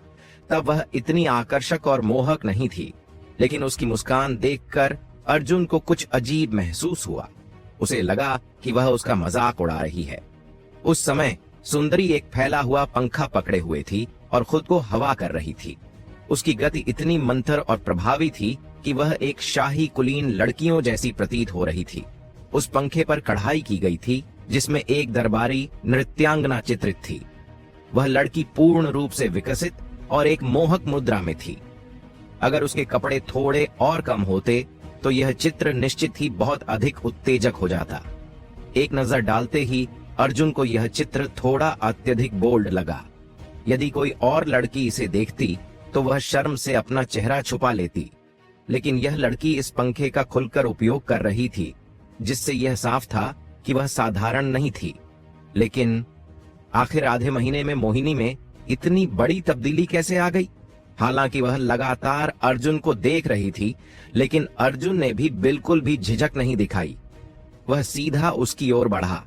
Speaker 1: तब वह इतनी आकर्षक और मोहक नहीं थी, लेकिन उसकी मुस्कान देखकर अर्जुन को कुछ अजीब महसूस हुआ। उसे लगा कि वह उसका मजाक उड़ा रही है। उस समय सुंदरी एक फैला हुआ पंखा पकड़े हुए थी और खुद को हवा कर रही थी। उसकी गति इतनी मंथर और प्रभावी थी कि वह एक शाही कुलीन लड़कियों जैसी प्रतीत हो रही थी। उस पंखे पर कढ़ाई की गई थी, जिसमें एक दरबारी नृत्यांगना चित्रित थी। वह लड़की पूर्ण रूप से विकसित और एक मोहक मुद्रा में थी। अगर उसके कपड़े थोड़े और कम होते तो यह चित्र निश्चित ही बहुत अधिक उत्तेजक हो जाता। एक नजर डालते ही अर्जुन को यह चित्र थोड़ा अत्यधिक बोल्ड लगा। यदि कोई और लड़की इसे देखती तो वह शर्म से अपना चेहरा छुपा लेती, लेकिन यह लड़की इस पंखे का खुलकर उपयोग कर रही थी, जिससे यह साफ था कि वह साधारण नहीं थी। लेकिन आखिर आधे महीने में मोहिनी में इतनी बड़ी तब्दीली कैसे आ गई? हालांकि वह लगातार अर्जुन को देख रही थी, लेकिन अर्जुन ने भी बिल्कुल भी झिझक नहीं दिखाई। वह सीधा उसकी ओर बढ़ा